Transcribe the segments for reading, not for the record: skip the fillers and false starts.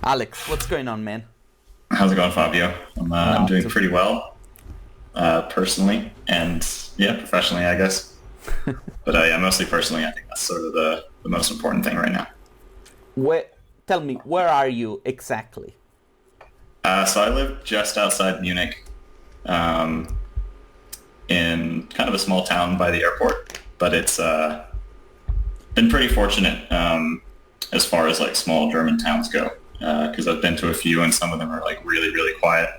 Alex, what's going on, man? How's it going, Fabio? I'm Not doing too. pretty well, personally, and yeah, professionally, I guess. But yeah, mostly personally, I think that's sort of the most important thing right now. Where? Tell me, where are you exactly? So I live just outside Munich, um, in kind of a small town by the airport, but it's been pretty fortunate as far as like small German towns go, because I've been to a few, and some of them are like really, really quiet.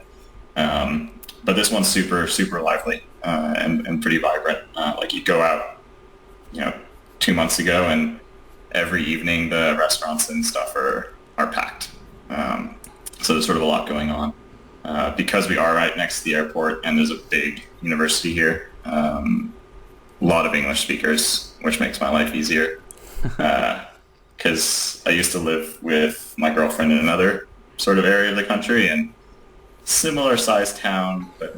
But this one's super, super lively and pretty vibrant. Like you go out, you know, 2 months ago, and every evening the restaurants and stuff are packed. So there's sort of a lot going on. Because we are right next to the airport, and there's a big university here. A lot of English speakers, which makes my life easier. Because I used to live with my girlfriend in another sort of area of the country, and similar sized town, but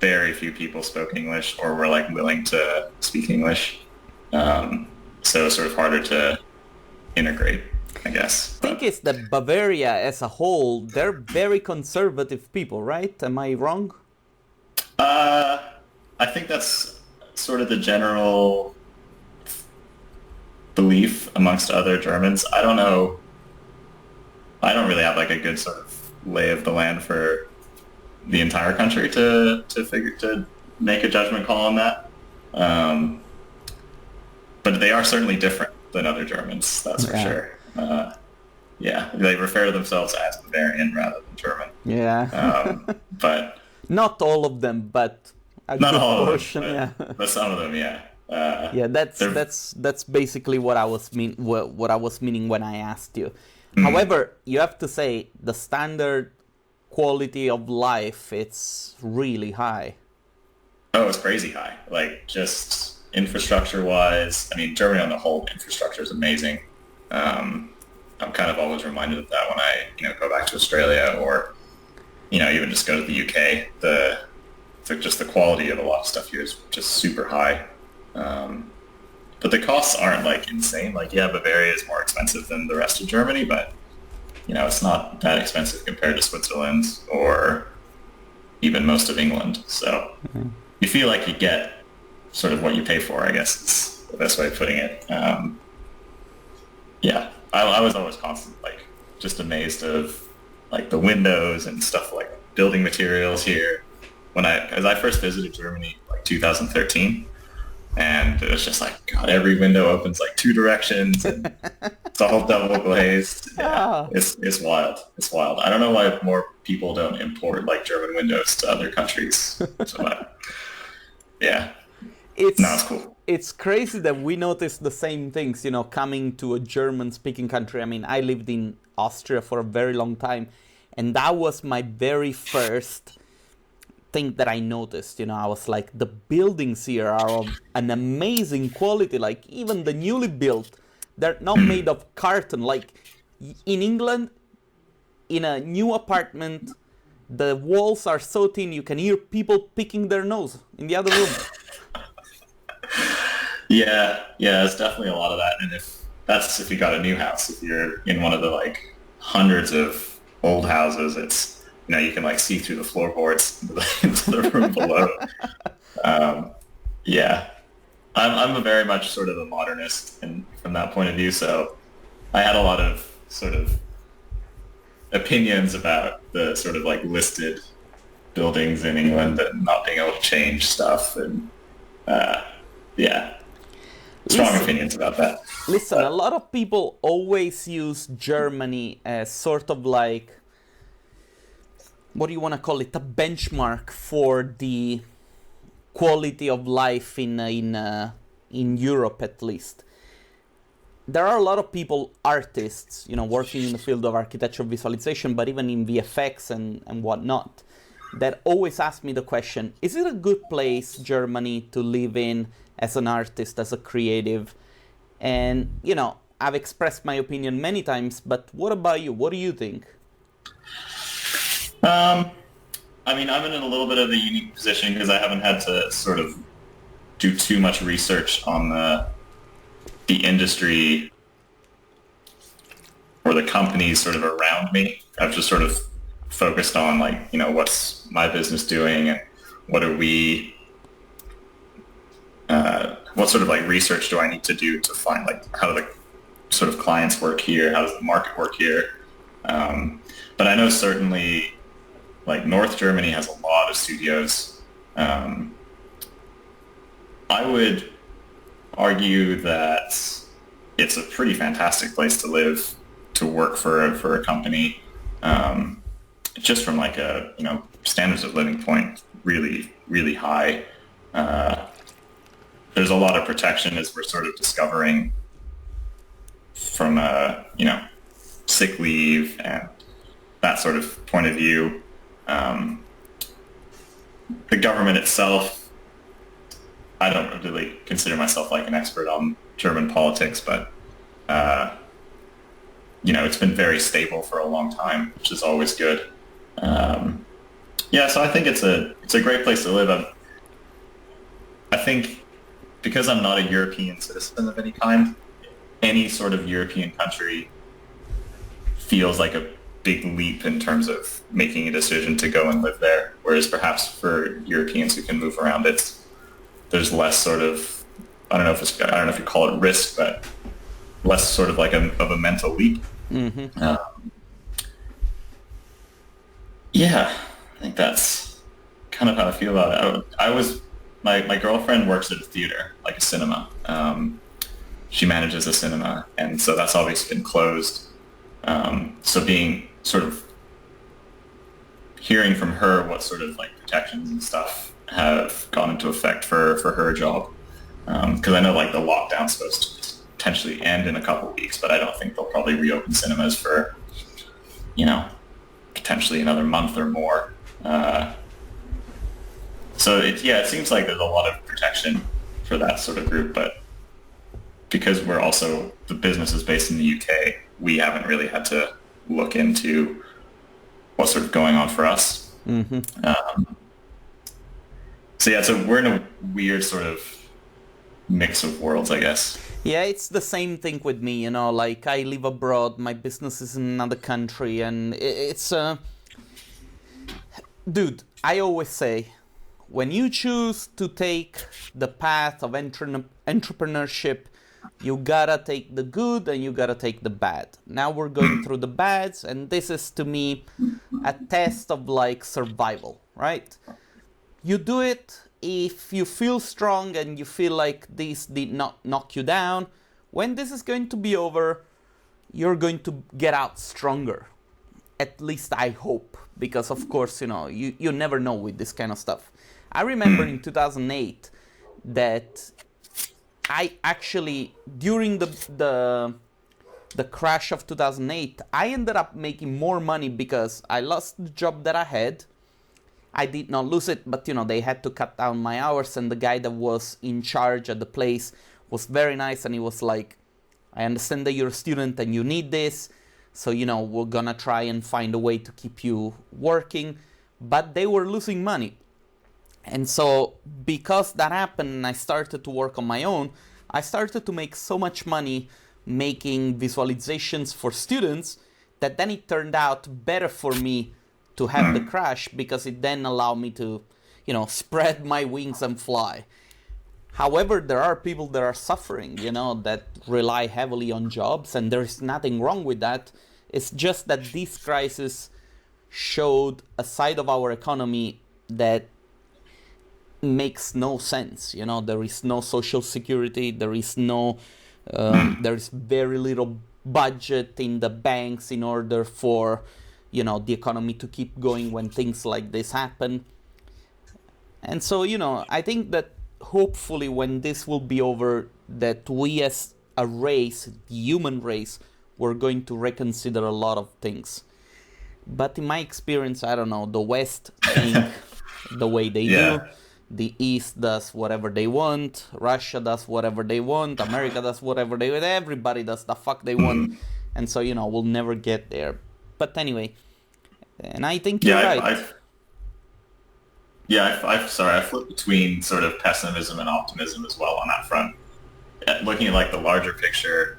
very few people spoke English or were like willing to speak English. So it's sort of harder to integrate, I guess. Think But is that Bavaria as a whole, they're very conservative people, right? Am I wrong? uh, I think that's sort of the general belief amongst other Germans. I don't know. I don't really have like a good sort of lay of the land for the entire country to make a judgment call on that. Um, but they are certainly different than other Germans, that's for Yeah. sure. Yeah, they refer to themselves as Bavarian rather than German. Yeah. But Not all of them, but a not good all of them, portion. Yeah. but some of them, yeah. Yeah, that's They're that's that's basically what I was meaning when I asked you. mm, However, you have to say the standard quality of life it's really high. oh, it's crazy high. Like just infrastructure wise, I mean, Germany on the whole, infrastructure is amazing. Um, I'm kind of always reminded of that when I, go back to Australia or, even just go to the UK. Just the quality of a lot of stuff here is just super high. Um, but the costs aren't like insane. Like, yeah, Bavaria is more expensive than the rest of Germany, but it's not that expensive compared to Switzerland or even most of England. So you feel like you get sort of what you pay for, I guess is the best way of putting it. Yeah, I was always constant, like, just amazed of like the windows and stuff like building materials here. As I first visited Germany, like 2013, and it was just like, God, every window opens like two directions, and it's all double glazed. Yeah, Ah, it's wild. It's wild. I don't know why more people don't import like German windows to other countries. So, yeah, no, it's it's cool. it's crazy that we notice the same things, coming to a German speaking country. I mean, I lived in Austria for a very long time, and that was my very first thing that I noticed. I was like, the buildings here are of an amazing quality. Like, even the newly built, they're not made of carton. Like, in England, in a new apartment, the walls are so thin you can hear people picking their nose in the other room. Yeah, yeah, it's definitely a lot of that. And if you got a new house, if you're in one of the like hundreds of old houses, it's you can like see through the floorboards into the room below. Um, yeah, I'm a very much sort of a modernist, and from that point of view, so I had a lot of sort of opinions about the sort of like listed buildings in England and not being able to change stuff, and uh, yeah, strong Listen, opinions about that. listen, a But lot of people always use Germany as sort of like, what do you want to call it, a benchmark for the quality of life in Europe at least. There are a lot of people, artists, working in the field of architecture visualization, but even in VFX and whatnot, that always ask me the question: is it a good place, Germany, to live in as an artist, as a creative? And I've expressed my opinion many times, but what about you? What do you think? um, I mean, I'm in a little bit of a unique position because I haven't had to sort of do too much research on the industry or the companies sort of around me. I've just sort of focused on like, you know, what's my business doing and what are we, what sort of like research do I need to do to find like how do the sort of clients work here? How does the market work here? But I know certainly like North Germany has a lot of studios. I would argue that it's a pretty fantastic place to live, to work for a company. Just from like a, you know, standards of living point, really, really high. There's a lot of protection as we're sort of discovering from a, you know, sick leave and that sort of point of view. The government itself, I don't really consider myself like an expert on German politics, but you know, it's been very stable for a long time, which is always good. Yeah, so I think it's a great place to live. I think because I'm not a European citizen of any kind, any sort of European country feels like a big leap in terms of making a decision to go and live there. Whereas perhaps for Europeans who can move around, there's less sort of, I don't know if you call it risk, but less sort of like of a mental leap. Mm-hmm. Yeah, I think that's kind of how I feel about it. My girlfriend works at a theater, like a cinema. She manages a cinema, and so that's obviously been closed. So being sort of hearing from her what sort of like protections and stuff have gone into effect for her job, because I know like the lockdown's supposed to potentially end in a couple of weeks, but I don't think they'll probably reopen cinemas for, you know, potentially another month or more. So it seems like there's a lot of protection for that sort of group, but because the business is based in the UK, we haven't really had to look into what's sort of going on for us. Mm-hmm. So we're in a weird sort of mix of worlds, I guess. Yeah, it's the same thing with me, you know, like I live abroad, my business is in another country, and it's dude, I always say, when you choose to take the path of entrepreneurship, you gotta take the good and you gotta take the bad. Now we're going through the bads, and this is to me a test of like survival, right? You do it if you feel strong and you feel like this did not knock you down. When this is going to be over, you're going to get out stronger. At least I hope, because of course, you know, you never know with this kind of stuff. I remember in 2008 that I actually, during the crash of 2008, I ended up making more money because I lost the job that I had. I did not lose it, but, you know, they had to cut down my hours, and the guy that was in charge at the place was very nice, and he was like, I understand that you're a student and you need this, so, you know, we're gonna try and find a way to keep you working. But they were losing money. And so because that happened and I started to work on my own, I started to make so much money making visualizations for students that then it turned out better for me to have the crash, because it then allowed me to, you know, spread my wings and fly. However, there are people that are suffering, you know, that rely heavily on jobs, and there is nothing wrong with that. It's just that this crisis showed a side of our economy that makes no sense. You know, there is no social security, there is very little budget in the banks in order for, you know, the economy to keep going when things like this happen. And so, you know, I think that hopefully when this will be over, that we as a race, the human race, we're going to reconsider a lot of things. But in my experience, I don't know, the West think the way they do. The East does whatever they want. Russia does whatever they want. America does whatever they want. Everybody does the fuck they want. And so, you know, we'll never get there. But anyway, and I think you're right. I flip between sort of pessimism and optimism as well on that front. Looking at like the larger picture,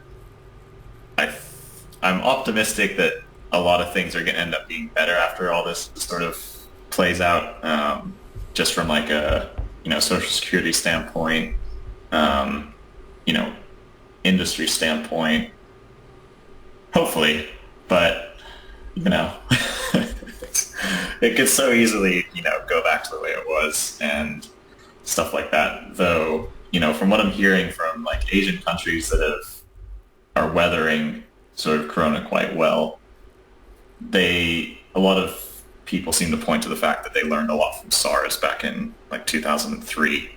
I'm optimistic that a lot of things are going to end up being better after all this sort of plays out, just from like a, social security standpoint, you know, industry standpoint, hopefully, but, it could so easily, go back to the way it was and stuff like that. Though, from what I'm hearing from like Asian countries that are weathering sort of Corona quite well, a lot of people seem to point to the fact that they learned a lot from SARS back in like 2003.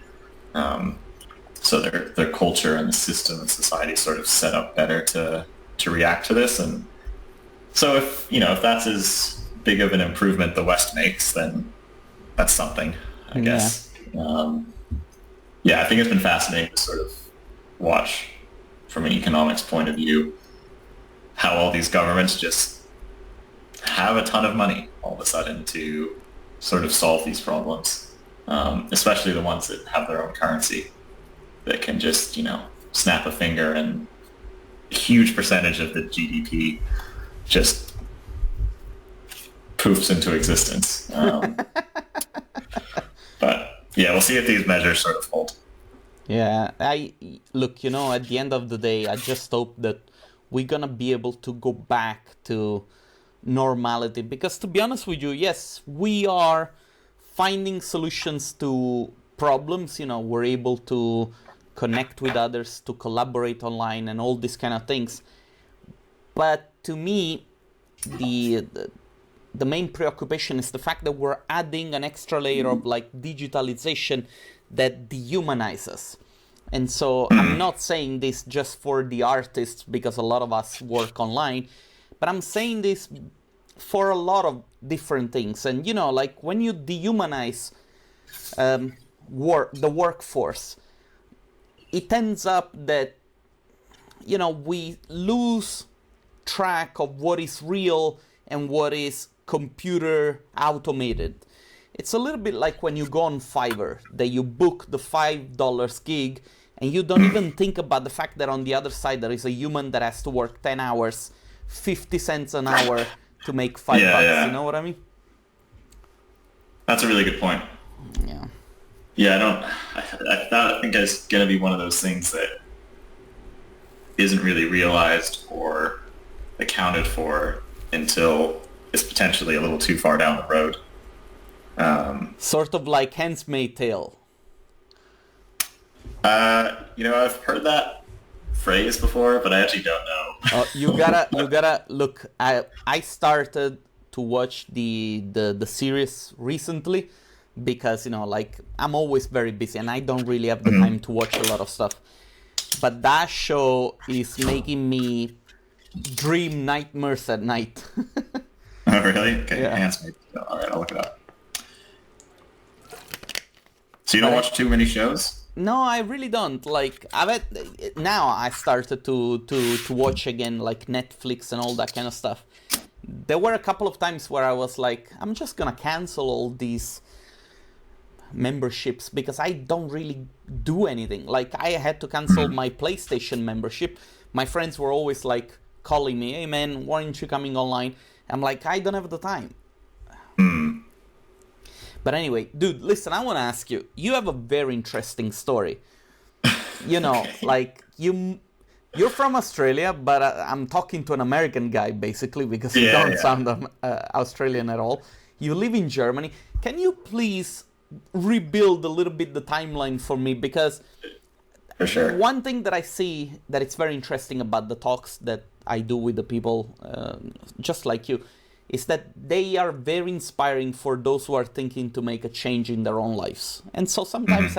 So their culture and the system and society sort of set up better to react to this. And so if that's as big of an improvement the West makes, then that's something, I guess. I think it's been fascinating to sort of watch from an economics point of view how all these governments just have a ton of money all of a sudden to sort of solve these problems, especially the ones that have their own currency that can just, snap a finger and a huge percentage of the GDP just poofs into existence. But yeah, we'll see if these measures sort of hold. Yeah, look, at the end of the day, I just hope that we're gonna be able to go back to normality, because to be honest with you, yes, we are finding solutions to problems. We're able to connect with others, to collaborate online and all these kind of things. But to me, the main preoccupation is the fact that we're adding an extra layer of like digitalization that dehumanizes. And so I'm not saying this just for the artists, because a lot of us work online, but I'm saying this for a lot of different things. And like when you dehumanize the workforce, it ends up that we lose track of what is real and what is computer automated. It's a little bit like when you go on Fiverr, that you book the $5 gig and you don't even think about the fact that on the other side there is a human that has to work 10 hours, 50 cents an hour to make $5. You know what I mean? That's a really good point. Yeah. Yeah, I think it's going to be one of those things that isn't really realized or accounted for until it's potentially a little too far down the road. Sort of like Handmaid's Tale. I've heard that phrase before, but I actually don't know. You gotta look. I started to watch the series recently because I'm always very busy and I don't really have the time to watch a lot of stuff. But that show is making me dream nightmares at night. Oh, really? Okay, yeah. Handmaid's Tale. All right, I'll look it up. So you don't watch too many shows? No, I really don't. Like, now I started to watch again, like Netflix and all that kind of stuff. There were a couple of times where I was like, I'm just gonna cancel all these memberships because I don't really do anything. Like, I had to cancel my PlayStation membership. My friends were always like calling me, hey man, why aren't you coming online? I'm like, I don't have the time. But anyway, dude, listen, I want to ask you, you have a very interesting story. Like, you're from Australia, but I'm talking to an American guy, basically, because you don't sound Australian at all. You live in Germany. Can you please rebuild a little bit the timeline for me? Because for sure, one thing that I see that it's very interesting about the talks that I do with the people, just like you, is that they are very inspiring for those who are thinking to make a change in their own lives. And so sometimes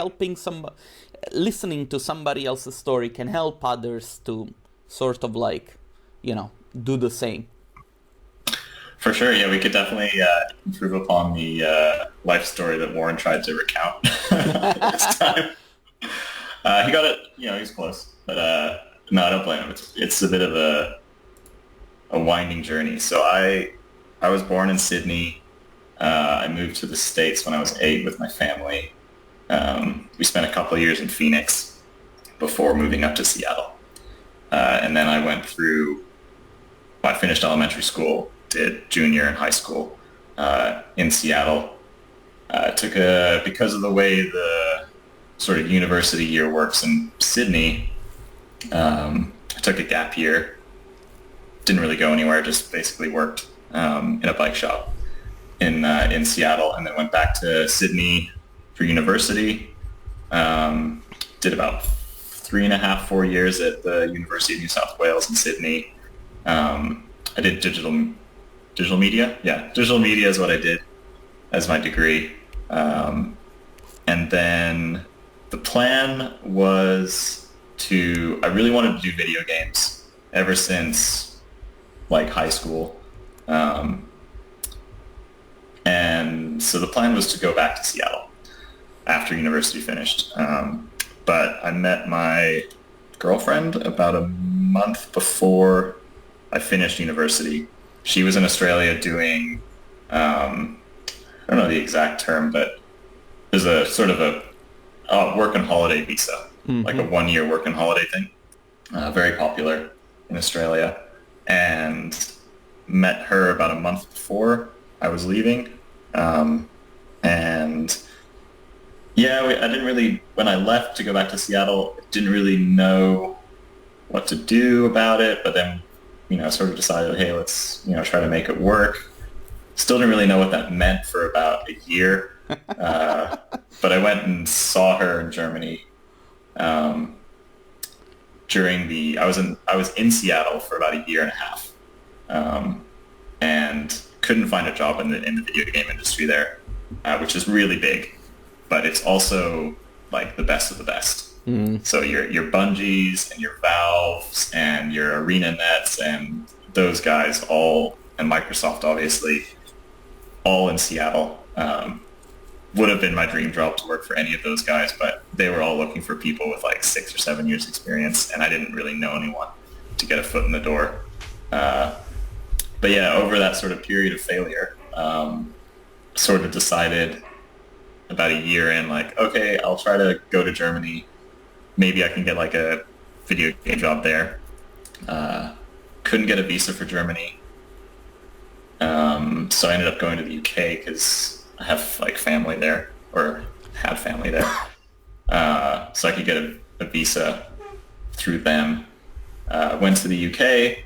listening to somebody else's story can help others to sort of like, do the same. For sure, yeah, we could definitely improve upon the life story that Warren tried to recount this time. He got it, he's close. But no, I don't blame him. It's a bit of a winding journey. So I was born in Sydney. I moved to the States when I was 8 with my family. We spent a couple of years in Phoenix before moving up to Seattle. And then I went through I finished elementary school, did junior and high school in Seattle. Because of the way the sort of university year works in Sydney, I took a gap year. Didn't really go anywhere, just basically worked in a bike shop in Seattle, and then went back to Sydney for university. Did about 3.5, 4 years at the University of New South Wales in Sydney. I did digital media. Yeah, digital media is what I did as my degree. And then the plan was I really wanted to do video games ever since like high school. And so the plan was to go back to Seattle after university finished. But I met my girlfriend about a month before I finished university. She was in Australia doing, I don't know the exact term, but there's a sort of a work and holiday visa, like a 1-year work and holiday thing. Very popular in Australia. And met her about a month before I was leaving. And yeah, I didn't really, when I left to go back to Seattle, didn't really know what to do about it, but then, sort of decided, hey, let's, try to make it work. Still didn't really know what that meant for about a year. But I went and saw her in Germany I was in Seattle for about a year and a half, and couldn't find a job in the video game industry there, which is really big, but it's also like the best of the best. So your Bungies and your Valves and your ArenaNets and those guys all, and Microsoft obviously, all in Seattle. Would have been my dream job to work for any of those guys, but they were all looking for people with like 6 or 7 years experience, and I didn't really know anyone to get a foot in the door. But yeah, over that sort of period of failure, sort of decided about a year in, like, okay, I'll try to go to Germany. Maybe I can get like a video game job there. Couldn't get a visa for Germany. So I ended up going to the UK because I have like family there, or had family there. So I could get a visa through them. Went to the UK.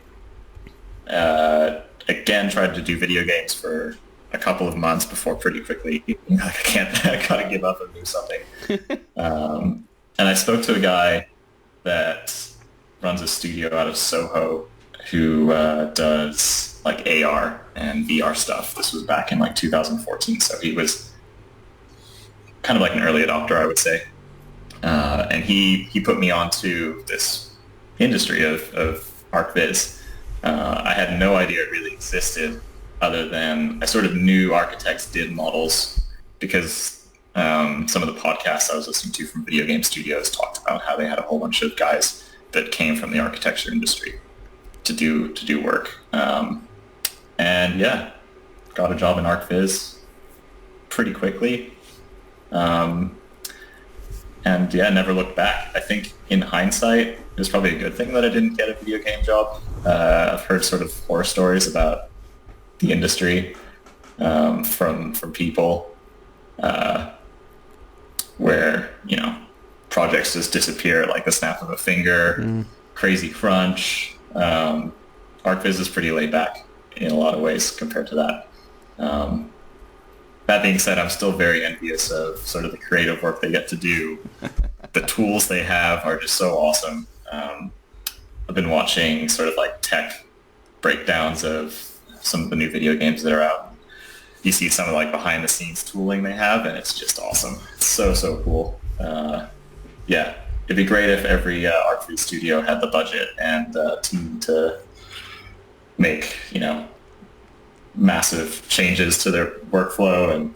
Again, tried to do video games for a couple of months before pretty quickly, I gotta give up and do something. And I spoke to a guy that runs a studio out of Soho who does like AR and VR stuff. This was back in like 2014, so he was kind of like an early adopter, I would say. And he put me onto this industry of ArcViz. I had no idea it really existed, other than I sort of knew architects did models because some of the podcasts I was listening to from video game studios talked about how they had a whole bunch of guys that came from the architecture industry to do work. And yeah, got a job in ArcViz pretty quickly. And yeah, never looked back. I think in hindsight, it was probably a good thing that I didn't get a video game job. I've heard sort of horror stories about the industry from people where, projects just disappear at like the snap of a finger, crazy crunch. ArcViz is pretty laid back in a lot of ways compared to that. That being said, I'm still very envious of sort of the creative work they get to do. The tools they have are just so awesome. I've been watching sort of like tech breakdowns of some of the new video games that are out. You see some of like behind the scenes tooling they have, and it's just awesome. It's so cool. Yeah, it'd be great if every ArcViz studio had the budget and team to make, massive changes to their workflow and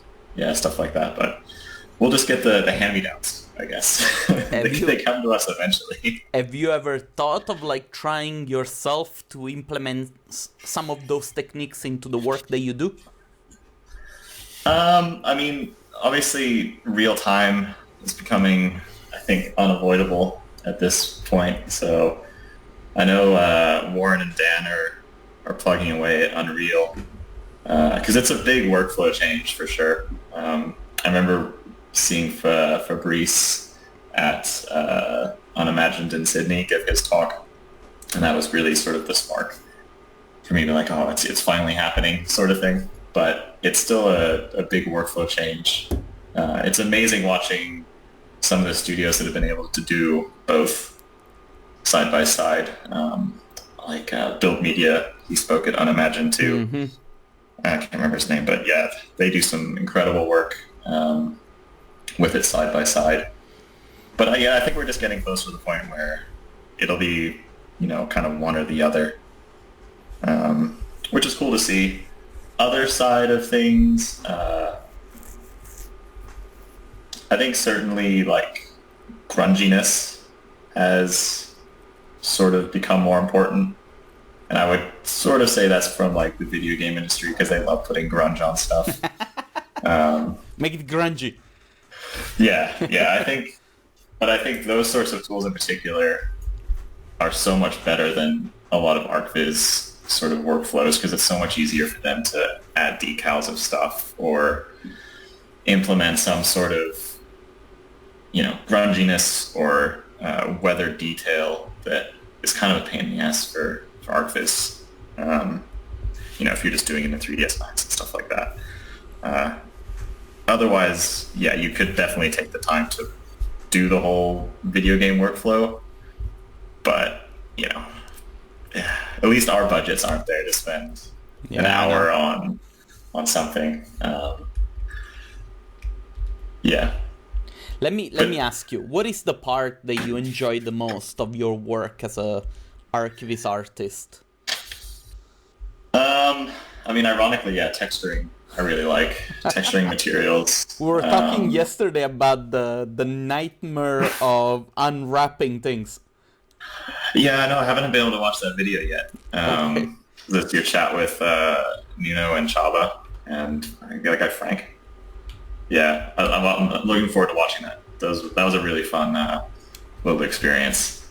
stuff like that. But we'll just get the hand-me-downs, I guess. They come to us eventually. Have you ever thought of like trying yourself to implement some of those techniques into the work that you do? I mean, obviously real time is becoming, I think, unavoidable at this point. So I know Warren and Dan are are plugging away at Unreal, because it's a big workflow change for sure. I remember seeing Fabrice at Unimagined in Sydney give his talk, and that was really sort of the spark for me to be like, oh, it's finally happening sort of thing. But it's still a big workflow change. It's amazing watching some of the studios that have been able to do both side by side. Like Build Media, he spoke at Unimagined too. Mm-hmm. I can't remember his name, but yeah, they do some incredible work with it side by side. But yeah, I think we're just getting close to the point where it'll be, kind of one or the other, which is cool to see. Other side of things, I think certainly like grunginess has sort of become more important. And I would sort of say that's from like the video game industry because they love putting grunge on stuff. Make it grungy. Yeah, I think those sorts of tools in particular are so much better than a lot of ArcViz sort of workflows because it's so much easier for them to add decals of stuff or implement some sort of, grunginess or weather detail that is kind of a pain in the ass for ArcViz. If you're just doing it in 3ds Max and stuff like that. Otherwise, yeah, you could definitely take the time to do the whole video game workflow, but at least our budgets aren't there to spend an hour on something. Yeah. Let me ask you, what is the part that you enjoy the most of your work as a ArcViz artist? Ironically, yeah, texturing. I really like texturing materials. We were talking yesterday about the nightmare of unwrapping things. Yeah, no, I haven't been able to watch that video yet. Okay. That's your chat with Nino and Chaba and the other guy Frank. Yeah, I'm looking forward to watching that. That was a really fun little experience.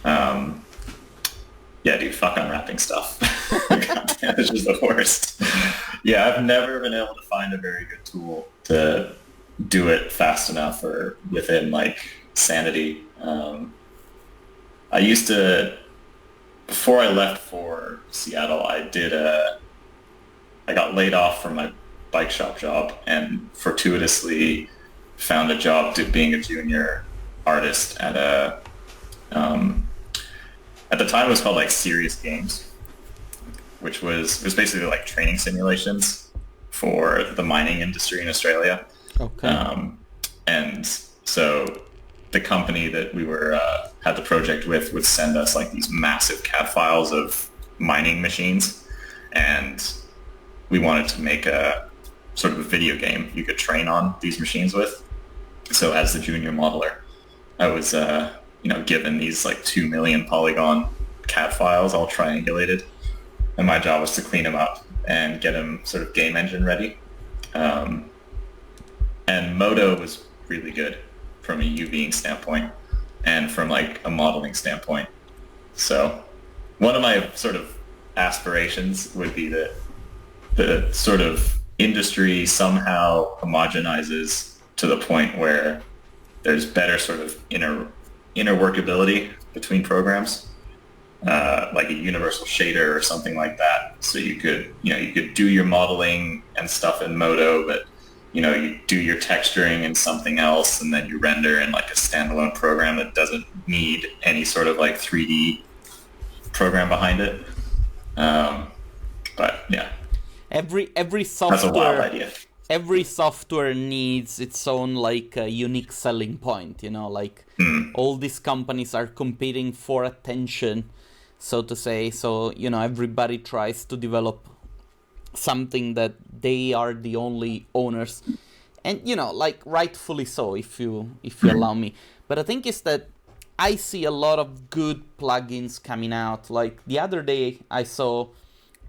Yeah, dude, fuck unwrapping stuff. God damn, it's just the worst. Yeah, I've never been able to find a very good tool to do it fast enough or within like sanity. I used to, before I left for Seattle, I got laid off from my bike shop job and fortuitously found a job being a junior artist at at the time it was called like Serious Games, which was basically like training simulations for the mining industry in Australia. Okay. And so the company that we had the project with would send us like these massive CAD files of mining machines, and we wanted to make a sort of a video game you could train on these machines with. So as the junior modeler, I was given these like 2 million polygon CAD files all triangulated, and my job was to clean them up and get them sort of game engine ready. And Modo was really good from a UVing standpoint and from like a modeling standpoint. So one of my sort of aspirations would be that the sort of industry somehow homogenizes to the point where there's better sort of inner workability between programs, like a universal shader or something like that. So you could do your modeling and stuff in Modo, but you do your texturing in something else, and then you render in like a standalone program that doesn't need any sort of like 3D program behind it. But yeah, every software, that's a wild idea. Every software needs its own like unique selling point. All these companies are competing for attention, so to say. So everybody tries to develop something that they are the only owners, and like rightfully so, if you allow me. But I think is that I see a lot of good plugins coming out. Like the other day I saw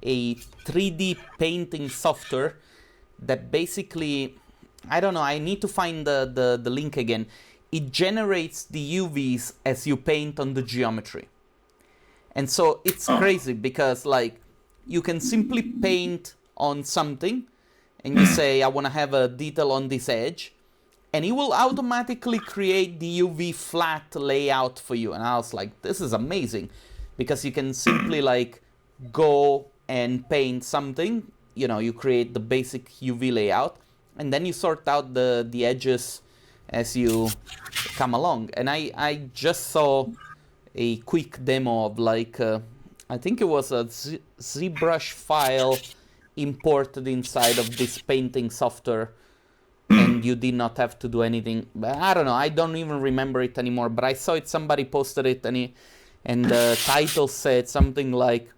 a 3D painting software that basically, I don't know, I need to find the link again. It generates the UVs as you paint on the geometry. And so it's crazy because like you can simply paint on something, and you say, I want to have a detail on this edge, and it will automatically create the UV flat layout for you. And I was like, this is amazing, because you can simply like go and paint something, you know, you create the basic UV layout, and then you sort out the edges as you come along. And I just saw a quick demo of like, I think it was a ZBrush file imported inside of this painting software, and you did not have to do anything. But I don't know, I don't even remember it anymore, but I saw it, somebody posted it, and the title said something like,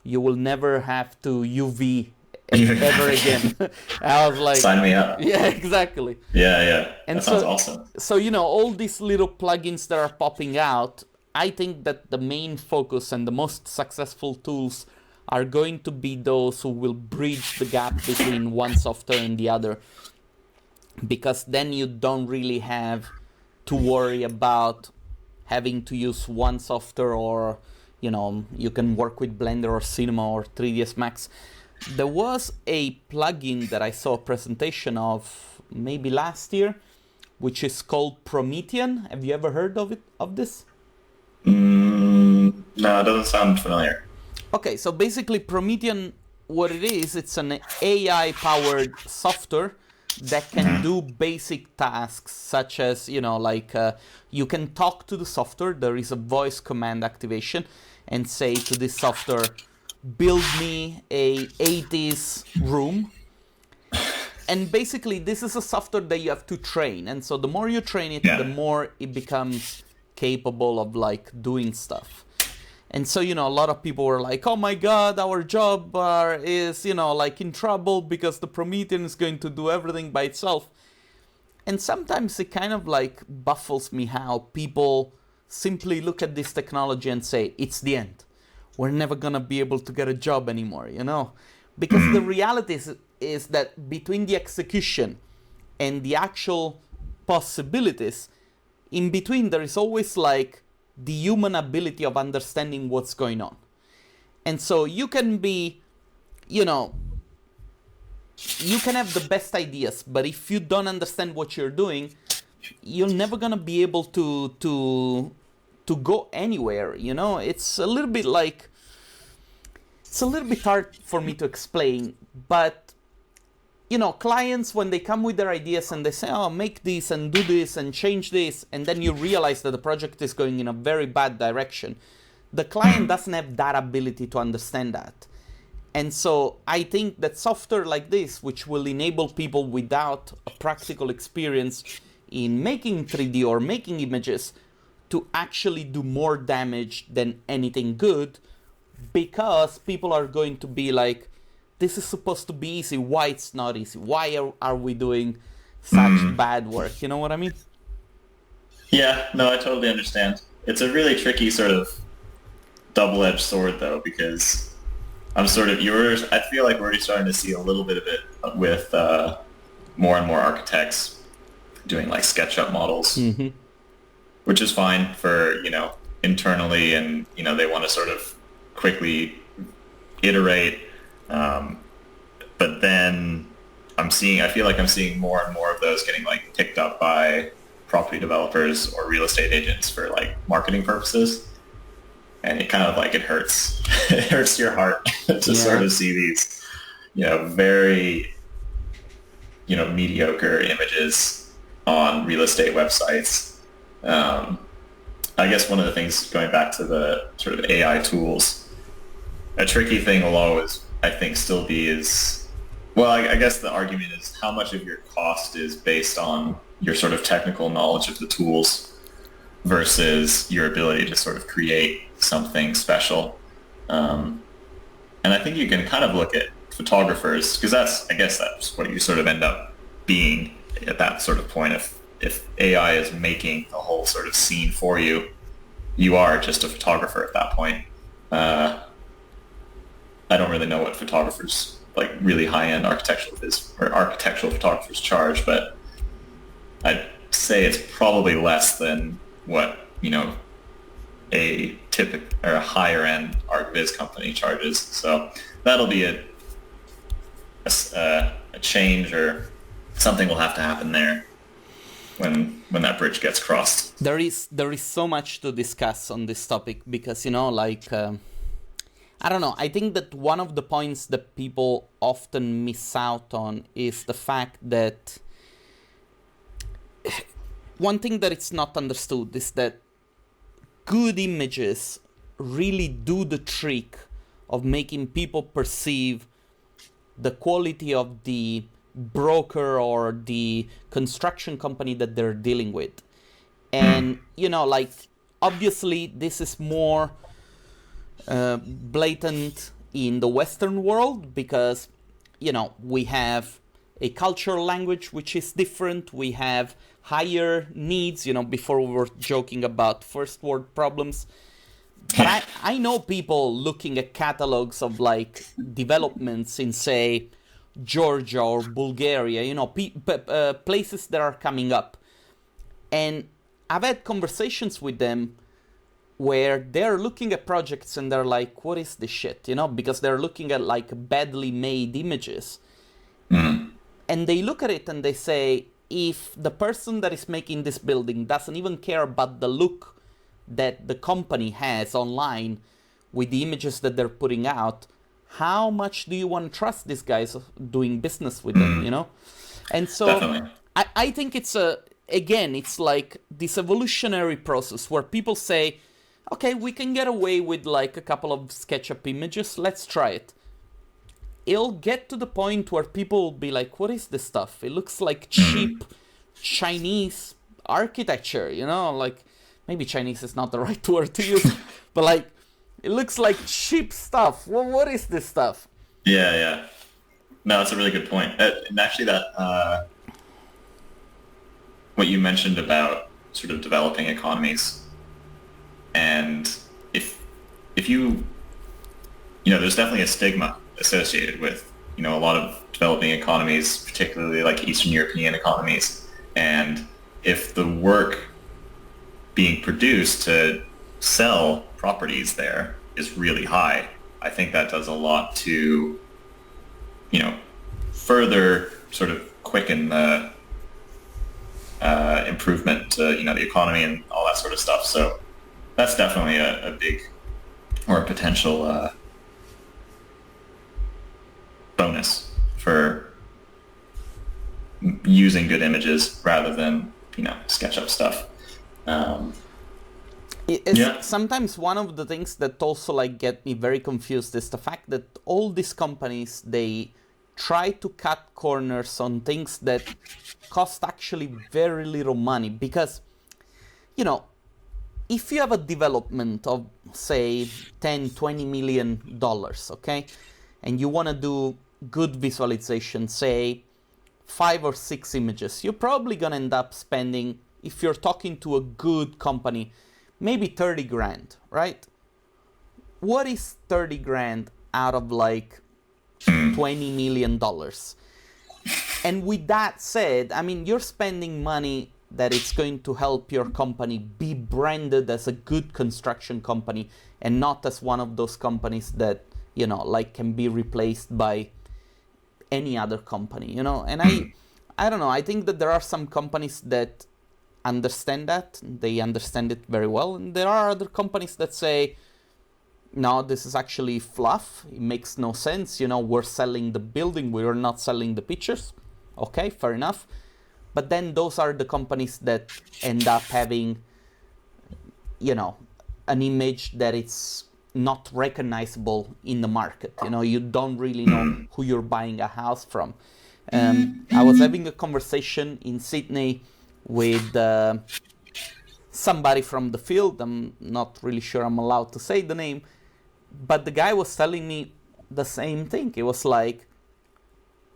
you will never have to UV ever again. I was like, sign me up. Yeah, exactly. Yeah. And that sounds awesome. So, you know, all these little plugins that are popping out, I think that the main focus and the most successful tools are going to be those who will bridge the gap between one software and the other. Because then you don't really have to worry about having to use one software, or, you know, you can work with Blender or Cinema or 3ds Max. There was a plugin that I saw a presentation of maybe last year, which is called Promethean. Have you ever heard of this? No, it doesn't sound familiar. Okay, so basically Promethean, what it is, it's an AI-powered software that can do basic tasks, such as, you know, like you can talk to the software. There is a voice command activation, and say to this software, build me a 80s room. And basically this is a software that you have to train, and so the more you train it, the more it becomes capable of like doing stuff. And so, you know, a lot of people were like, oh my god, our job is, you know, like in trouble because the Promethean is going to do everything by itself. And sometimes it kind of like baffles me how people simply look at this technology and say, it's the end. We're never going to be able to get a job anymore, you know? Because the reality is that between the execution and the actual possibilities, in between there is always like the human ability of understanding what's going on. And so you can be, you know, you can have the best ideas, but if you don't understand what you're doing, you're never gonna be able to go anywhere, you know? It's a little bit like, it's a little bit hard for me to explain, but you know, clients, when they come with their ideas and they say, oh, make this and do this and change this, and then you realize that the project is going in a very bad direction, the client doesn't have that ability to understand that. And so I think that software like this, which will enable people without a practical experience in making 3D or making images to actually do more damage than anything good, because people are going to be like, this is supposed to be easy, why it's not easy? Why are we doing such bad work? You know what I mean? Yeah, no, I totally understand. It's a really tricky sort of double-edged sword, though, because I feel like we're already starting to see a little bit of it with more and more architects doing like SketchUp models, which is fine for, you know, internally, and, you know, they want to sort of quickly iterate. But then I feel like I'm seeing more and more of those getting like picked up by property developers or real estate agents for like marketing purposes. And it kind of like, it hurts, it hurts your heart to sort of see these, you know, very, you know, mediocre images on real estate websites. I guess one of the things, going back to the sort of AI tools, a tricky thing will always, I think, still be is, well, I guess the argument is how much of your cost is based on your sort of technical knowledge of the tools versus your ability to sort of create something special. And I think you can kind of look at photographers, because I guess that's what you sort of end up being at that sort of point. If AI is making the whole sort of scene for you, you are just a photographer at that point. I don't really know what photographers, like really high-end architectural photographers charge, but I'd say it's probably less than what, you know, a higher-end art viz company charges. So that'll be a change, or something will have to happen there when that bridge gets crossed. There is so much to discuss on this topic because, like, I don't know. I think that one of the points that people often miss out on is the fact that one thing that it's not understood is that good images really do the trick of making people perceive the quality of the broker or the construction company that they're dealing with. And, like, obviously this is more blatant in the Western world because, we have a cultural language which is different. We have higher needs, before we were joking about first world problems. But I know people looking at catalogs of like developments in, say, Georgia or Bulgaria, places that are coming up. And I've had conversations with them where they're looking at projects and they're like, what is this shit? Because they're looking at like badly made images. Mm. And they look at it and they say, if the person that is making this building doesn't even care about the look that the company has online with the images that they're putting out, how much do you want to trust these guys doing business with them, And so I think it's it's like this evolutionary process where people say, okay, we can get away with like a couple of SketchUp images, let's try it. It'll get to the point where people will be like, what is this stuff? It looks like cheap Chinese architecture, like maybe Chinese is not the right word to use, but like it looks like cheap stuff. Well, what is this stuff? Yeah. No, that's a really good point. And actually that, what you mentioned about sort of developing economies, and if you, there's definitely a stigma associated with, a lot of developing economies, particularly like Eastern European economies. And if the work being produced to sell properties there is really high, I think that does a lot to, further sort of quicken the improvement to, the economy and all that sort of stuff. So that's definitely a big, or a potential bonus for using good images rather than, SketchUp stuff. Sometimes one of the things that also like get me very confused is the fact that all these companies, they try to cut corners on things that cost actually very little money because, if you have a development of say 10, 20 million dollars, okay, and you want to do good visualization, say 5 or 6 images, you're probably going to end up spending, if you're talking to a good company, maybe 30 grand, right? What is 30 grand out of like $20 million? And with that said, I mean, you're spending money that it's going to help your company be branded as a good construction company and not as one of those companies that, like can be replaced by any other company, And I don't know, I think that there are some companies that understand that, they understand it very well, and there are other companies that say, no, this is actually fluff, it makes no sense, we're selling the building, we're not selling the pictures. Okay, fair enough. But then those are the companies that end up having, an image that it's not recognizable in the market. You don't really know who you're buying a house from. I was having a conversation in Sydney with somebody from the field. I'm not really sure I'm allowed to say the name, but the guy was telling me the same thing. It was like,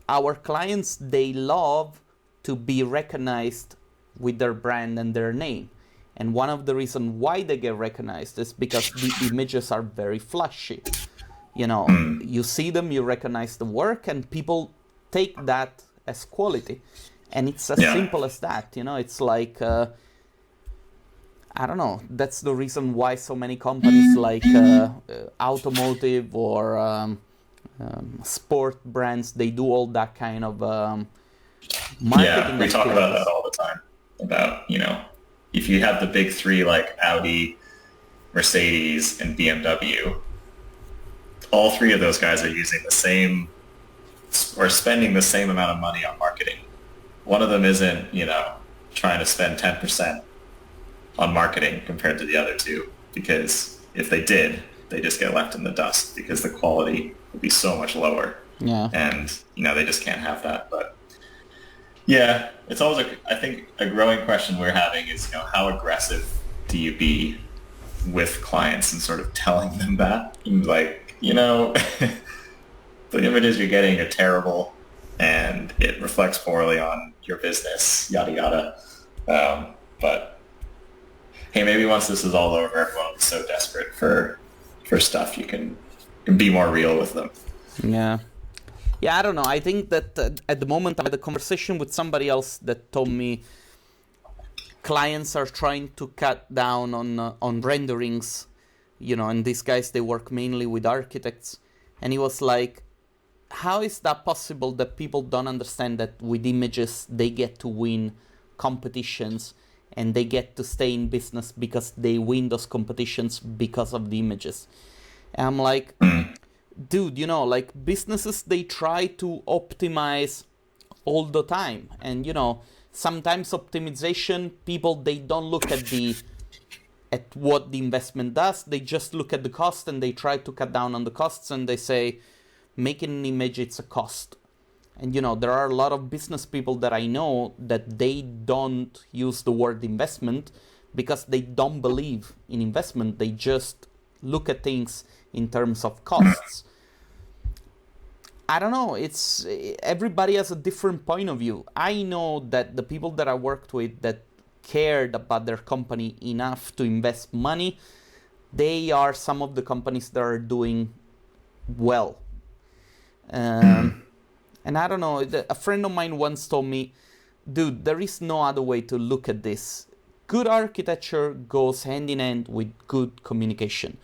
our clients, they love to be recognized with their brand and their name. And one of the reasons why they get recognized is because the images are very flashy. You see them, you recognize the work, and people take that as quality. And it's as simple as that. It's like, I don't know, that's the reason why so many companies like automotive or sport brands, they do all that kind of marketing. Yeah, we talk about that all the time. About, if you have the big three like Audi, Mercedes, and BMW, all three of those guys are using the same or spending the same amount of money on marketing. One of them isn't, trying to spend 10% on marketing compared to the other two, because if they did, they just get left in the dust because the quality would be so much lower. Yeah. And, they just can't have that. But yeah, it's always, I think a growing question we're having is, how aggressive do you be with clients and sort of telling them that? Like, the images you're getting are terrible and it reflects poorly on your business, yada, yada. But hey, maybe once this is all over, everyone will be so desperate for stuff, you can be more real with them. Yeah. Yeah, I don't know. I think that at the moment I had a conversation with somebody else that told me clients are trying to cut down on renderings, and these guys, they work mainly with architects. And he was like, how is that possible that people don't understand that with images they get to win competitions and they get to stay in business because they win those competitions because of the images? And I'm like, dude, like businesses, they try to optimize all the time. And, sometimes optimization, people, they don't look at what the investment does. They just look at the cost and they try to cut down on the costs, and they say, making an image, it's a cost. And, there are a lot of business people that I know that they don't use the word investment because they don't believe in investment. They just look at things in terms of costs. I don't know. It's everybody has a different point of view. I know that the people that I worked with that cared about their company enough to invest money, they are some of the companies that are doing well. And I don't know, a friend of mine once told me, dude, there is no other way to look at this. Good architecture goes hand in hand with good communication.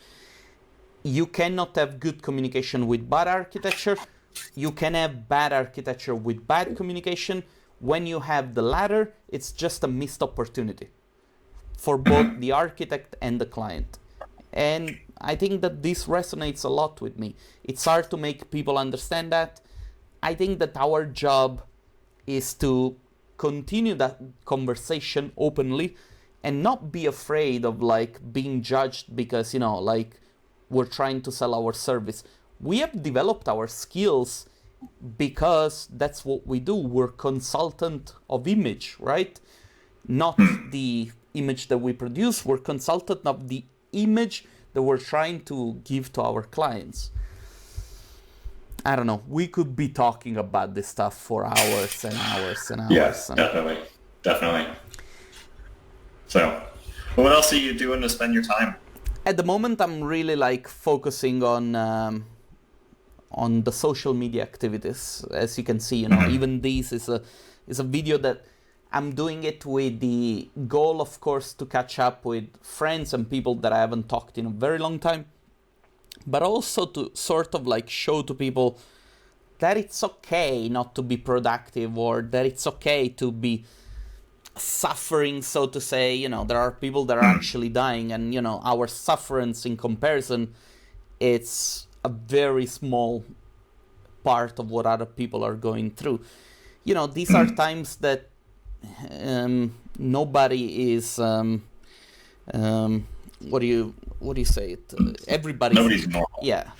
You cannot have good communication with bad architecture. You can have bad architecture with bad communication. When you have the latter, it's just a missed opportunity for both the architect and the client. And I think that this resonates a lot with me. It's hard to make people understand that. I think that our job is to continue that conversation openly and not be afraid of being judged because, we're trying to sell our service. We have developed our skills because that's what we do. We're consultant of image, right? Not the image that we produce. We're consultant of the image that we're trying to give to our clients. I don't know. We could be talking about this stuff for hours and hours and hours. Yes, definitely. So, what else are you doing to spend your time? At the moment, I'm really focusing on the social media activities. As you can see, even this is a video that I'm doing it with the goal, of course, to catch up with friends and people that I haven't talked in a very long time, but also to sort of show to people that it's okay not to be productive, or that it's okay to be suffering, so to say. There are people that are actually dying, and, our sufferance in comparison, it's a very small part of what other people are going through. These are times that nobody is what do you say it? Nobody's normal. Yeah,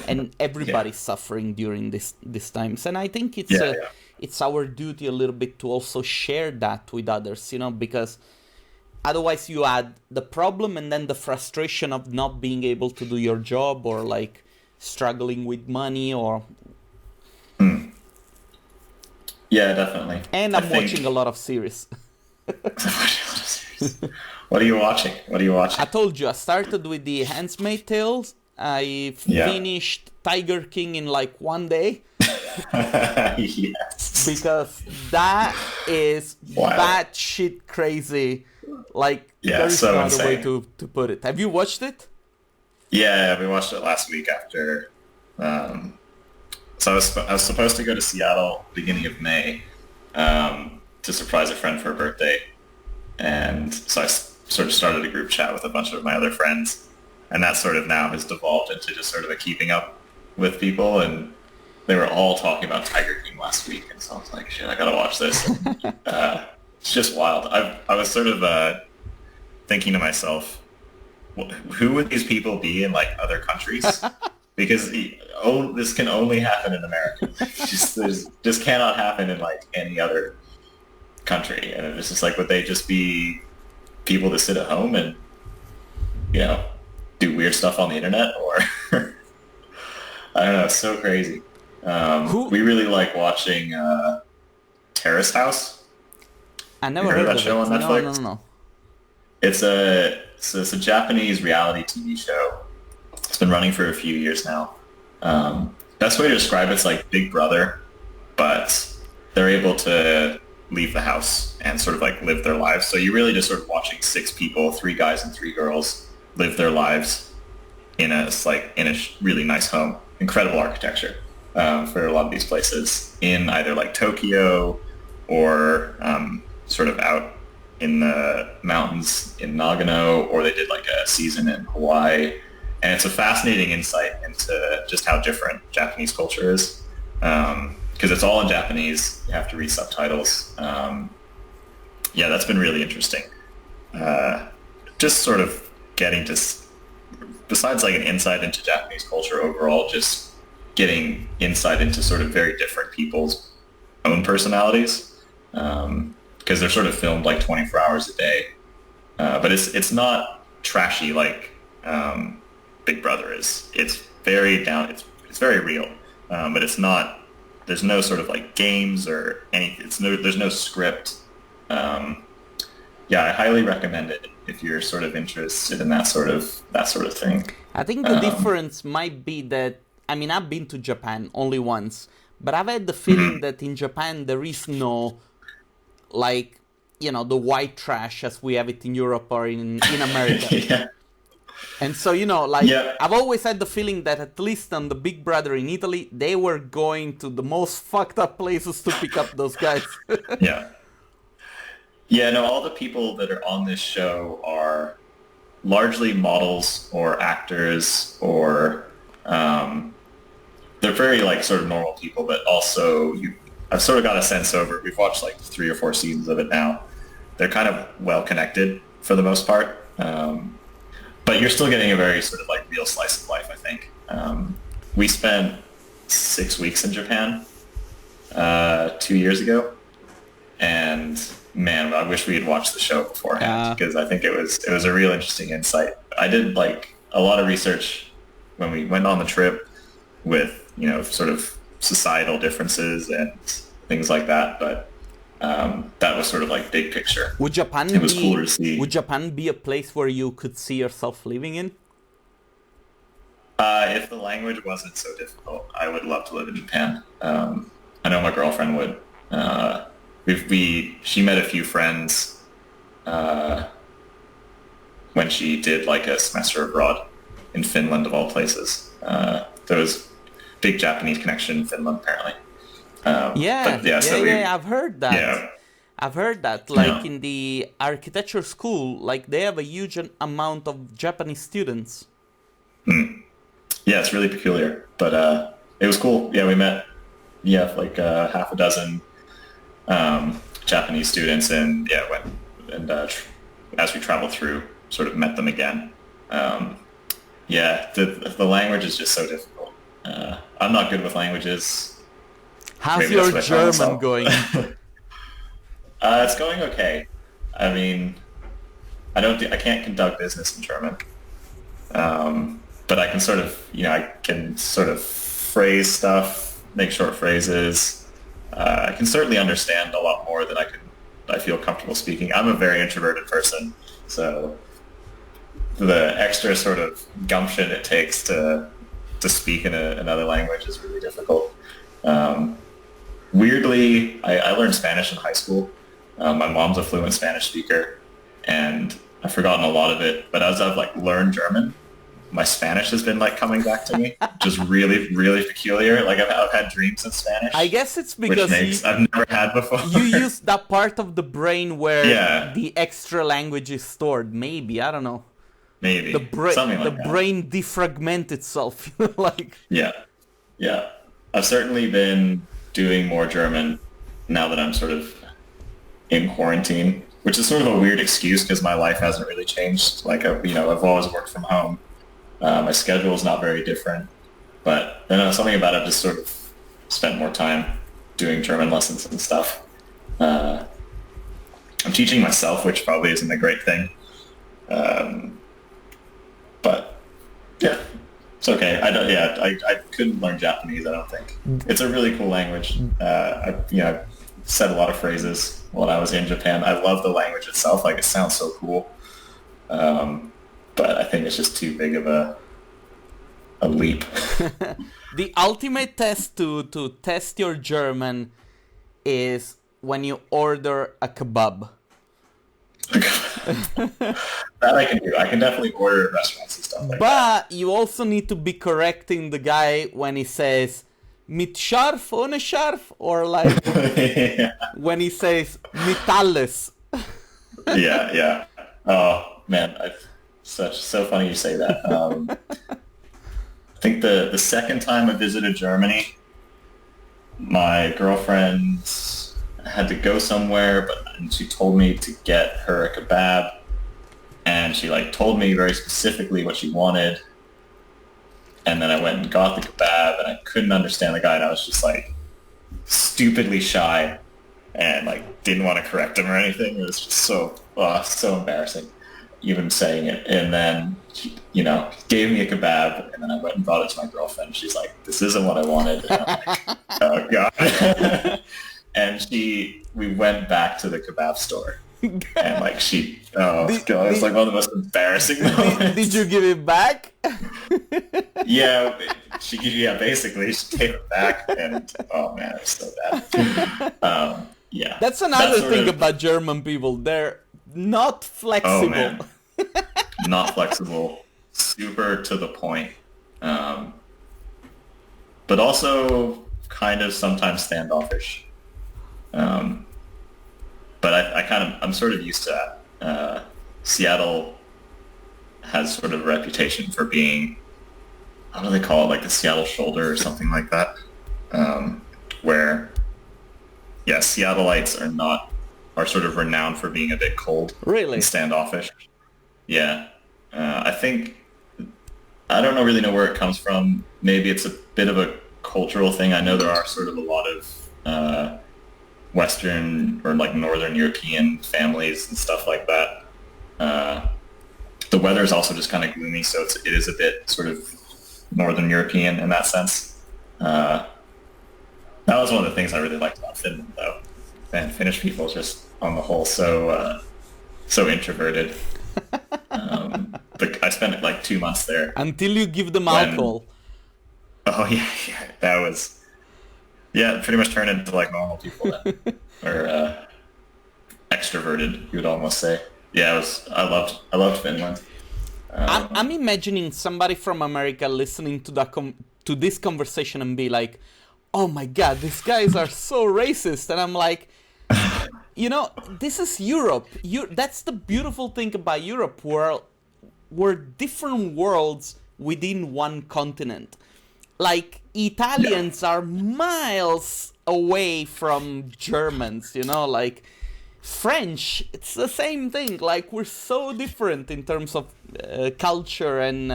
and everybody's suffering during these times, and I think it's our duty a little bit to also share that with others, because otherwise you add the problem and then the frustration of not being able to do your job, or struggling with money, or yeah, definitely. And I'm watching a lot of series. What are you watching? I told you, I started with the Handmaid's Tale. I finished Tiger King in 1 day. Yes. Because that is batshit crazy. There is no other way to put it. Have you watched it? Yeah, we watched it last week after So I was supposed to go to Seattle beginning of May to surprise a friend for her birthday, and so I sort of started a group chat with a bunch of my other friends, and that sort of now has devolved into just sort of a keeping up with people, and they were all talking about Tiger King last week, and so I was like, shit, I gotta watch this. It's just wild. I was sort of thinking to myself, who would these people be in like other countries? Because this can only happen in America. Just cannot happen in like any other country. And it's just like, would they just be people that sit at home and, you know, do weird stuff on the internet? Or I don't know, it's so crazy. We really like watching Terrace House. I never heard heard that of show it. on Netflix. No. It's a Japanese reality TV show. It's been running for a few years now. Best way to describe it's like Big Brother, but they're able to leave the house and sort of like live their lives. So you're really just sort of watching 6 people, 3 guys and 3 girls, live their lives in a really nice home. Incredible architecture for a lot of these places in either like Tokyo or sort of out in the mountains in Nagano, or they did like a season in Hawaii. And it's a fascinating insight into just how different Japanese culture is. Because it's all in Japanese. You have to read subtitles. Yeah, that's been really interesting. Just sort of getting to, besides like an insight into Japanese culture overall, just getting insight into sort of very different people's own personalities. Because they're sort of filmed like 24 hours a day. But it's not trashy like Big Brother is. It's very it's very real. But it's not, there's no sort of like games or anything. There's no script. Yeah, I highly recommend it if you're sort of interested in that sort of thing. I think the difference might be that, I mean, I've been to Japan only once, but I've had the feeling that in Japan there is no, like, you know, the white trash as we have it in Europe or in America. Yeah. And so, you know, like, I've always had the feeling that at least on the Big Brother in Italy, they were going to the most fucked up places to pick up those guys. Yeah. Yeah, no, all the people that are on this show are largely models or actors or they're very like sort of normal people, but also I've sort of got a sense over, we've watched like 3 or 4 seasons of it now. They're kind of well connected for the most part. But you're still getting a very sort of like real slice of life, I think. We spent 6 weeks in Japan 2 years ago. And man, I wish we had watched the show beforehand because I think it was a real interesting insight. I did like a lot of research when we went on the trip with, you know, sort of societal differences and things like that. But that was sort of like big picture. It was cool to see. Would Japan be a place where you could see yourself living in? If the language wasn't so difficult, I would love to live in Japan. I know my girlfriend would. She met a few friends when she did like a semester abroad in Finland, of all places. There was big Japanese connection in Finland, apparently. I've heard that. Yeah. I've heard that. Like in the architecture school, like they have a huge amount of Japanese students. Yeah, it's really peculiar, but it was cool. Yeah, we met like half a dozen Japanese students, and went and as we traveled through, sort of met them again. The language is just so difficult. I'm not good with languages. How's your German going? It's going okay. I mean, I can't conduct business in German, but I can sort of phrase stuff, make short phrases. I can certainly understand a lot more than I feel comfortable speaking. I'm a very introverted person, so the extra sort of gumption it takes to speak in another language is really difficult. Weirdly, I learned Spanish in high school. My mom's a fluent Spanish speaker, and I've forgotten a lot of it. But as I've like learned German, my Spanish has been like coming back to me, which is really, really peculiar. Like I've had dreams in Spanish. I guess it's because I've never had before. you use that part of the brain where Yeah. the extra language is stored. Maybe, I don't know. Maybe something like that. Brain defragment itself. Like Yeah. I've certainly been doing more German now that I'm sort of in quarantine, which is sort of a weird excuse because my life hasn't really changed. Like, I've always worked from home. My schedule is not very different, but something about it, just sort of spent more time doing German lessons and stuff. I'm teaching myself, which probably isn't a great thing. But yeah, it's okay. I couldn't learn Japanese, I don't think. It's a really cool language. I said a lot of phrases when I was in Japan. I love the language itself. Like, it sounds so cool. But I think it's just too big of a leap. the ultimate test to test your German is when you order a kebab. That I can do. I can definitely order at restaurants and stuff like that. But you also need to be correcting the guy when he says mit scharf, ohne scharf, or like Yeah. when he says mit alles. Yeah. Oh man, so funny you say that. I think the second time I visited Germany, my girlfriend had to go somewhere, and she told me to get her a kebab, and she like told me very specifically what she wanted, and then I went and got the kebab, and I couldn't understand the guy, and I was just like stupidly shy and like didn't want to correct him or anything. It was just so embarrassing even saying it. And then she, gave me a kebab, and then I went and brought it to my girlfriend. She's like, "This isn't what I wanted." And I'm like, "Oh god." And we went back to the kebab store, and like god, it was like one of the most embarrassing moments. Did you give it back? Yeah, basically she gave it back, and oh man, it was so bad. Yeah, that's another thing about German people. They're not flexible. Oh man, not flexible, super to the point, but also kind of sometimes standoffish. But I'm sort of used to that. Seattle has sort of a reputation for being, how do they call it, like the Seattle shoulder or something like that, where, yeah, Seattleites are sort of renowned for being a bit cold. Really? And standoffish. Yeah. I think, I don't really know where it comes from. Maybe it's a bit of a cultural thing. I know there are sort of a lot of Western or like Northern European families and stuff like that. The weather is also just kind of gloomy, so it is a bit sort of Northern European in that sense. That was one of the things I really liked about Finland, though. And Finnish people just, on the whole, so introverted. I spent like 2 months there. Until you give them alcohol. Oh yeah, that was... Yeah, pretty much turned into like normal people then. Or extroverted, you would almost say. Yeah, I loved Finland. I'm imagining somebody from America listening to this conversation and be like, "Oh my god, these guys are so racist," and I'm like, this is Europe. That's the beautiful thing about Europe, where we're different worlds within one continent. Like, Italians are miles away from Germans, like French, it's the same thing. Like, we're so different in terms of culture and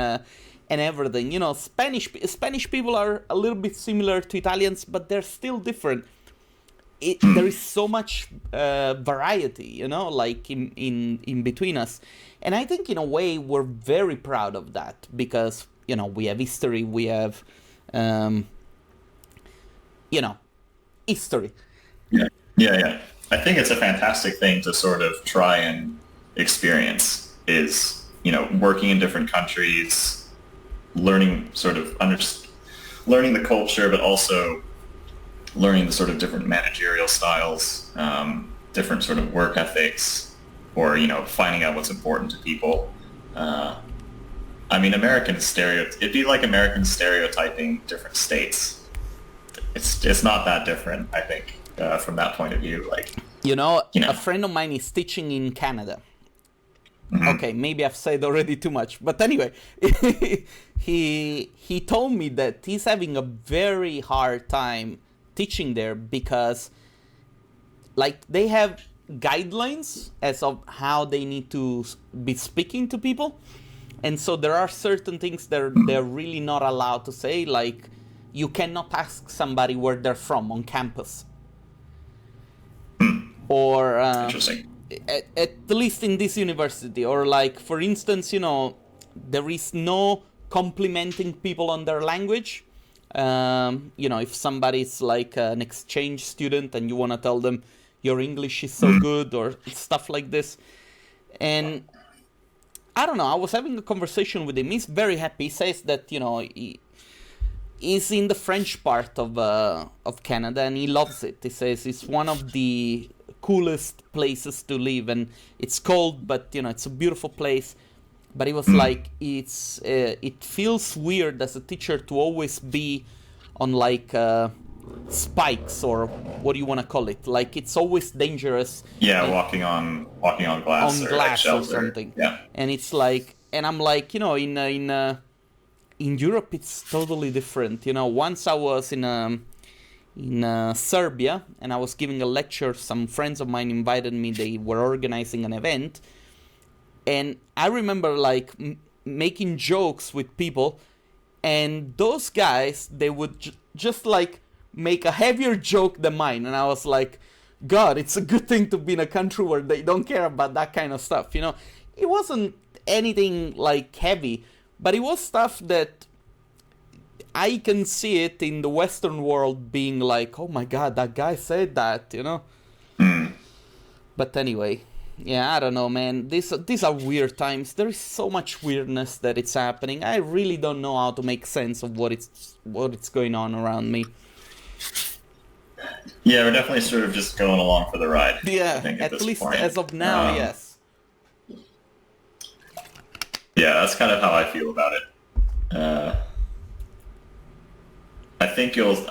everything. Spanish people are a little bit similar to Italians, but they're still different. There is so much variety, like in between us. And I think in a way we're very proud of that because, we have history, we have... history. Yeah. I think it's a fantastic thing to sort of try and experience is, working in different countries, learning learning the culture, but also learning the sort of different managerial styles, different sort of work ethics, or, finding out what's important to people. I mean, it'd be like American stereotyping different states. It's not that different, I think, from that point of view. Like, A friend of mine is teaching in Canada. mhm. Okay, maybe I've said already too much, but anyway, he told me that he's having a very hard time teaching there because, like, they have guidelines as of how they need to be speaking to people, and so there are certain things that they're really not allowed to say, like you cannot ask somebody where they're from on campus, or Interesting. at least in this university, or like, for instance, there is no complimenting people on their language. If somebody's like an exchange student and you want to tell them your English is so good or stuff like this. And I don't know, I was having a conversation with him. He's very happy. He says that, he's in the French part of Canada and he loves it. He says it's one of the coolest places to live, and it's cold, but it's a beautiful place. But he was like, it feels weird as a teacher to always be on like spikes, or what do you want to call it? Like, it's always dangerous. Yeah, walking on glass, on or glass like shells or something. Yeah. And it's like, and I'm like, in Europe it's totally different. Once I was in Serbia, and I was giving a lecture. Some friends of mine invited me. They were organizing an event, and I remember like making jokes with people, and those guys, they would just like make a heavier joke than mine, and I was like, God, it's a good thing to be in a country where they don't care about that kind of stuff. It wasn't anything like heavy, but it was stuff that I can see it in the Western world being like, oh my God, that guy said that, But anyway, yeah, I don't know, man. These are weird times. There is so much weirdness that it's happening. I really don't know how to make sense of what it's going on around me. Yeah, we're definitely sort of just going along for the ride. Yeah, I think, at this least point. as of now, yes. Yeah, that's kind of how I feel about it. I think it'll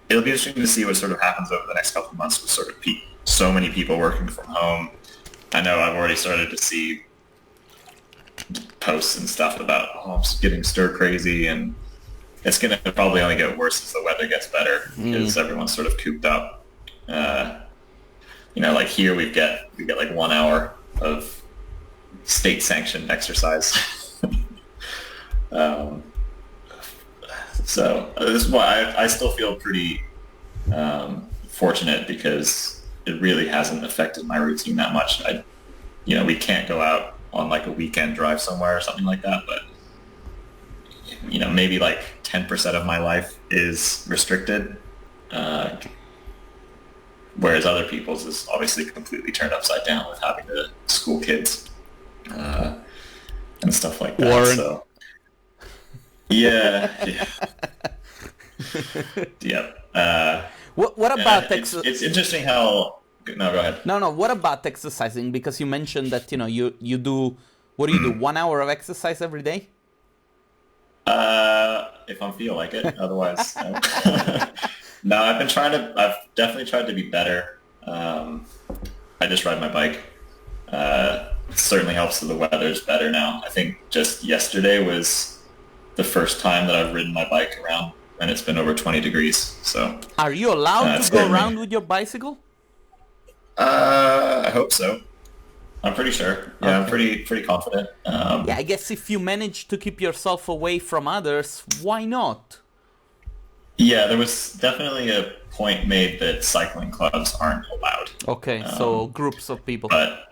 be interesting to see what sort of happens over the next couple of months with sort of so many people working from home. I know I've already started to see posts and stuff about, I'm getting stir crazy, and it's going to probably only get worse as the weather gets better because everyone's sort of cooped up. Like here we get like 1 hour of state-sanctioned exercise. So this is why I still feel pretty fortunate, because it really hasn't affected my routine that much. We can't go out on like a weekend drive somewhere or something like that, but maybe like 10% of my life is restricted, whereas other people's is obviously completely turned upside down with having to school kids and stuff like that. Warren. So yeah. What about It's interesting how. No, go ahead. No. What about exercising? Because you mentioned that you do. What do you do? 1 hour of exercise every day? If I feel like it. Otherwise, no. No, I've definitely tried to be better. I just ride my bike. It certainly helps that the weather's better now. I think just yesterday was the first time that I've ridden my bike around, and it's been over 20 degrees. So. Are you allowed to go around with your bicycle? I hope so. I'm pretty sure. Yeah, okay. I'm pretty confident. Yeah, I guess if you manage to keep yourself away from others, why not? Yeah, there was definitely a point made that cycling clubs aren't allowed. Okay, so groups of people. But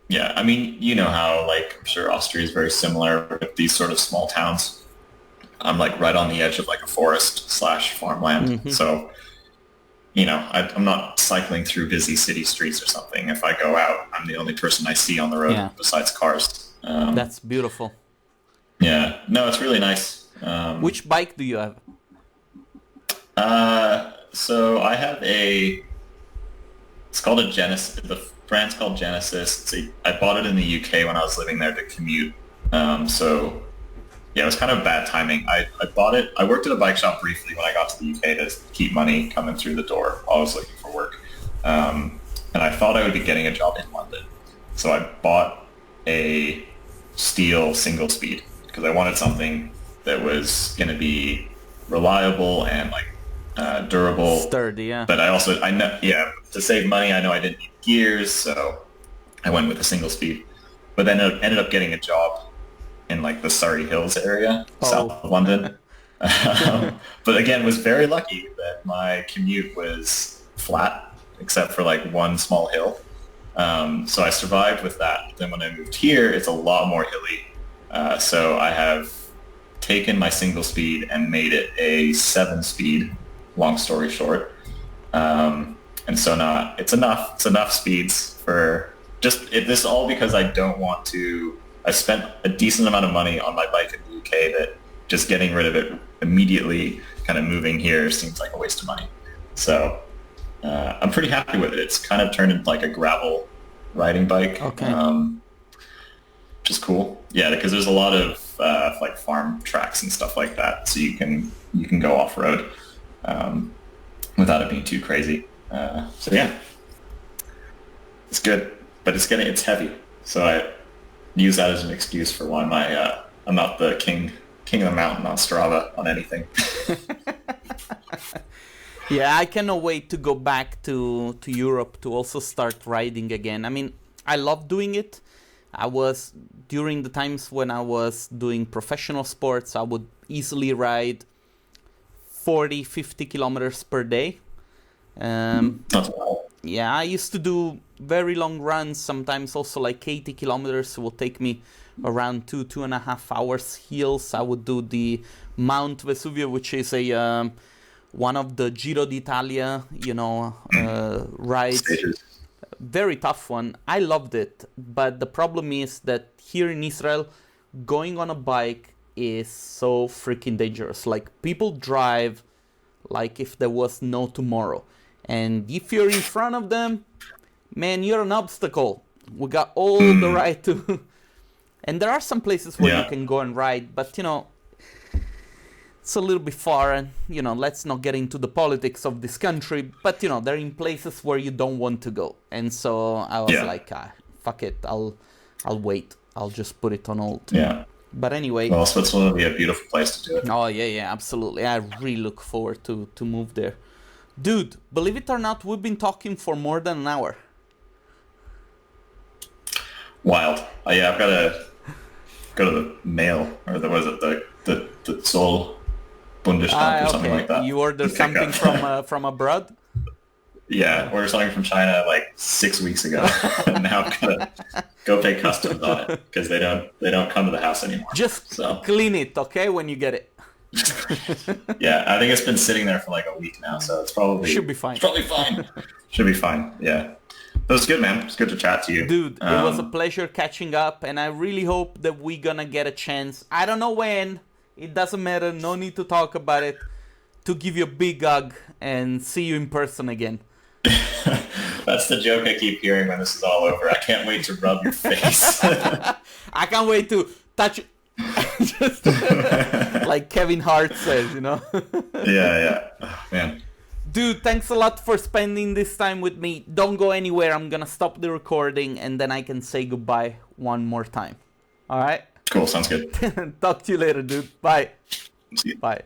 yeah, I mean, you know how, like, I'm sure Austria is very similar with these sort of small towns. I'm like right on the edge of like a forest/farmland. Mm-hmm. So, I'm not cycling through busy city streets or something. If I go out, I'm the only person I see on the road besides cars. That's beautiful. Yeah. No, it's really nice. Which bike do you have? So I have it's called a Genesis. The brand's called Genesis. I bought it in the UK when I was living there to commute So yeah, it was kind of bad timing. I bought it. I worked at a bike shop briefly when I got to the UK to keep money coming through the door while I was looking for work. And I thought I would be getting a job in London. So I bought a steel single speed because I wanted something that was going to be reliable and like durable. Sturdy, yeah. But I know, to save money, I know I didn't need gears, so I went with a single speed. But then I ended up getting a job in like the Surrey Hills area, south of London. But again, was very lucky that my commute was flat, except for like one small hill. So I survived with that. Then when I moved here, it's a lot more hilly. So I have taken my single speed and made it a 7-speed, long story short. And so now it's enough speeds for this is all because I don't want to. I spent a decent amount of money on my bike in the UK that just getting rid of it immediately, kind of moving here seems like a waste of money. So I'm pretty happy with it. It's kind of turned into like a gravel riding bike. Okay. Which is cool. Yeah, because there's a lot of like farm tracks and stuff like that, so you can go off road without it being too crazy. So yeah, it's good, but it's heavy. So I use that as an excuse for why I'm not the king of the mountain on Strava on anything. Yeah, I cannot wait to go back to Europe to also start riding again. I mean, I love doing it. During the times when I was doing professional sports, I would easily ride 40, 50 kilometers per day. Yeah, I used to do very long runs, sometimes also like 80 kilometers. It will take me around 2.5 hours hills. I would do the Mount Vesuvio, which is one of the Giro d'Italia, rides. Stages. Very tough one. I loved it, but the problem is that here in Israel, going on a bike is so freaking dangerous. Like, people drive like if there was no tomorrow. And if you're in front of them, man, you're an obstacle. We got all the right to... And there are some places where you can go and ride, but, it's a little bit far, and, let's not get into the politics of this country, but, they're in places where you don't want to go. And so I was like, fuck it, I'll wait. I'll just put it on hold. Yeah. But anyway... Well, Switzerland would be a beautiful place to do it. Oh, yeah, absolutely. I really look forward to move there. Dude, believe it or not, we've been talking for more than an hour. Wild. I've got to go to the mail, or the Zoll Bundesstadt or something like that. You ordered something from abroad? Yeah, ordered something from China like 6 weeks ago. And now I've got to go pay customs on it because they don't come to the house anymore. Just clean it, okay, when you get it. Yeah, I think it's been sitting there for like a week now, so it's probably... Should be fine. It's probably fine. Should be fine, yeah. But it's good, man. It's good to chat to you. Dude, it was a pleasure catching up, and I really hope that we're gonna get a chance. I don't know when. It doesn't matter. No need to talk about it. To give you a big hug and see you in person again. That's the joke I keep hearing when this is all over. I can't wait to rub your face. I can't wait to touch... Just like Kevin Hart says, Yeah. Oh, man. Dude, thanks a lot for spending this time with me. Don't go anywhere. I'm gonna stop the recording and then I can say goodbye one more time. All right? Cool, sounds good. Talk to you later, dude. Bye. See you. Bye.